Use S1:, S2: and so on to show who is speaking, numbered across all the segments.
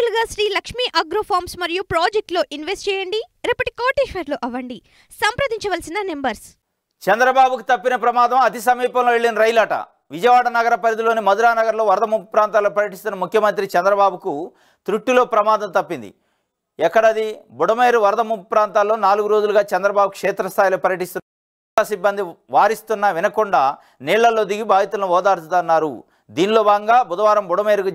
S1: నేరుగా Shri Lakshmi agro forms మరియు ప్రాజెక్టులో ఇన్వెస్ట్ చేయండి. రేపటి కోటీశ్వర్లు అవ్వండి. సంప్రదించవలసిన నెంబర్స్.
S2: చంద్రబాబుకు తప్పిన ప్రమాదం అతి సమీపంలో వెళ్లిన రైలట. విజయవాడ నగర పరిధిలోని మధురానగర్లో వరద ముప్పు ప్రాంతాల్లో పర్యటిస్తున్న ముఖ్యమంత్రి చంద్రబాబుకు త్రుట్టిలో ప్రమాదం తప్పింది. ఎక్కడది? బుడమేరు వరద ముప్పు ప్రాంతాల్లో 4 రోజులుగా చంద్రబాబు క్షేత్రస్థాయిలో పర్యటిస్తున్న సిబ్బంది వారిస్తున్నా వినకుండా నీళ్లలో దిగి బాధితులను ఓదార్చుతున్నారు. దీనిలో భాగంగా బుధవారం బుడమేరుకు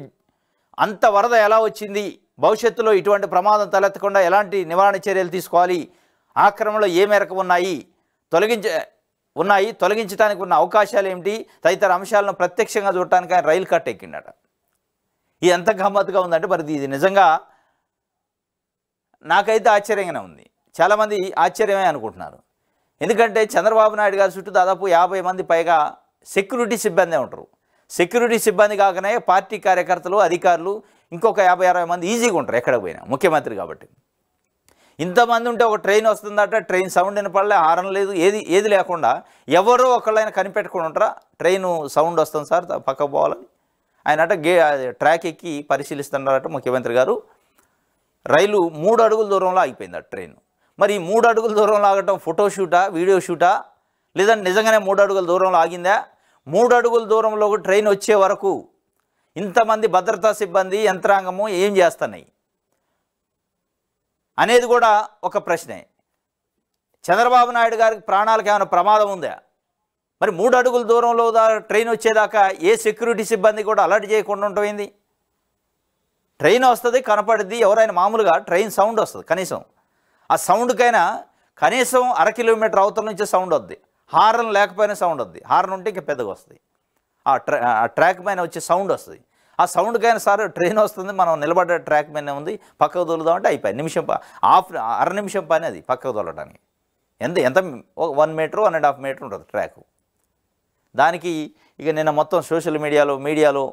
S2: అంత వరద ఎలా వచ్చింది, భవిష్యత్తులో ఇటువంటి ప్రమాదం తలెత్తకుండా ఎలాంటి నివారణ చర్యలు తీసుకోవాలి, ఆక్రమణలో ఏ మేరకు తొలగించడానికి ఉన్న అవకాశాలు ఏమిటి తదితర అంశాలను ప్రత్యక్షంగా చూడటానికి ఆయన రైలు కట్ ఎక్కిండట. ఇది ఎంత గమ్మత్తుగా ఉందంటే మరి ఇది నిజంగా నాకైతే ఆశ్చర్యంగానే ఉంది. చాలామంది ఆశ్చర్యమే అనుకుంటున్నారు. ఎందుకంటే చంద్రబాబు నాయుడు గారి చుట్టూ దాదాపు 50 మంది పైగా సెక్యూరిటీ సిబ్బంది ఉంటారు. సెక్యూరిటీ సిబ్బంది కాకనే పార్టీ కార్యకర్తలు, అధికారులు ఇంకొక 50-60 మంది ఈజీగా ఉంటారు ఎక్కడ పోయినా, ముఖ్యమంత్రి కాబట్టి. ఇంతమంది ఉంటే ఒక ట్రైన్ వస్తుందట, ట్రైన్ సౌండ్ వినపడలే, హారన్ లేదు, ఏది లేకుండా ఎవరో ఒకళ్ళైనా కనిపెట్టుకుని ఉంటారా ట్రైను సౌండ్ వస్తుంది సార్ పక్కకు పోవాలని. ఆయన అట ట్రాక్ ఎక్కి పరిశీలిస్తున్నారట ముఖ్యమంత్రి గారు. రైలు 3 అడుగుల దూరంలో ఆగిపోయింది ట్రైన్. మరి ఈ 3 అడుగుల దూరంలో ఆగటం ఫోటో షూటా, వీడియో షూటా, లేదంటే నిజంగానే 3 అడుగుల దూరంలో ఆగిందా? 3 అడుగుల దూరంలో ట్రైన్ వచ్చే వరకు ఇంతమంది భద్రతా సిబ్బంది, యంత్రాంగము ఏం చేస్తున్నాయి అనేది కూడా ఒక ప్రశ్నే. చంద్రబాబు నాయుడు గారికి ప్రాణాలకు ఏమైనా ప్రమాదం ఉందా? మరి 3 అడుగుల దూరంలో ట్రైన్ వచ్చేదాకా ఏ సెక్యూరిటీ సిబ్బంది కూడా అలర్ట్ చేయకుండా ఉంటుంది. ట్రైన్ వస్తుంది, కనపడుద్ది, ఎవరైనా మామూలుగా ట్రైన్ సౌండ్ వస్తుంది, కనీసం ఆ సౌండ్కైనా కనీసం 1/2 కిలోమీటర్ అవతల నుంచి సౌండ్ వద్ది. హార్న్ లేకపోయినా సౌండ్ వద్ది, హార్న్ ఉంటే ఇంకా పెద్దగా వస్తుంది. ఆ ట్రాక్ పైన వచ్చే సౌండ్ వస్తుంది. ఆ సౌండ్కైనా సార్ ట్రైన్ వస్తుంది, మనం నిలబడ్డ ట్రాక్ పైన ఉంది, పక్కకు తోలుదామంటే అయిపోయి అర నిమిషం పని అది పక్కకు తోలడానికి. ఎంత 1 మీటర్ 1.5 మీటర్ ఉంటుంది ట్రాక్. దానికి ఇక నిన్న మొత్తం సోషల్ మీడియాలో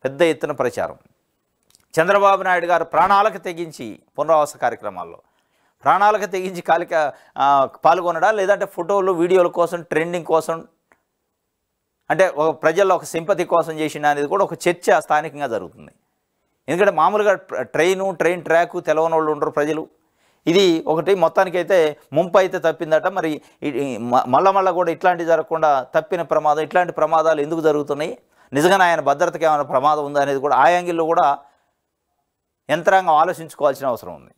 S2: పెద్ద ఎత్తున ప్రచారం. చంద్రబాబు నాయుడు గారు ప్రాణాలకు తెగించి పునరావాస కార్యక్రమాల్లో ప్రాణాలకు తెగించి పాల్గొనడా, లేదంటే ఫోటోలు వీడియోల కోసం, ట్రెండింగ్ కోసం, అంటే ఒక ప్రజల్లో ఒక సింపతి కోసం చేసిన అనేది కూడా ఒక చర్చ స్థానికంగా జరుగుతుంది. ఎందుకంటే మామూలుగా ట్రైన్ ట్రాక్ తెలవని వాళ్ళు ఉండరు ప్రజలు. ఇది ఒకటి మొత్తానికైతే ముంపు అయితే తప్పిందట. మరి మళ్ళా కూడా ఇట్లాంటివి జరగకుండా తప్పిన ప్రమాదం, ఇట్లాంటి ప్రమాదాలు ఎందుకు జరుగుతున్నాయి, నిజంగానే ఆయన భద్రతకి ఏమైనా ప్రమాదం ఉందా అనేది కూడా ఆ యాంగిల్లో కూడా యంత్రాంగం ఆలోచించుకోవాల్సిన అవసరం ఉంది.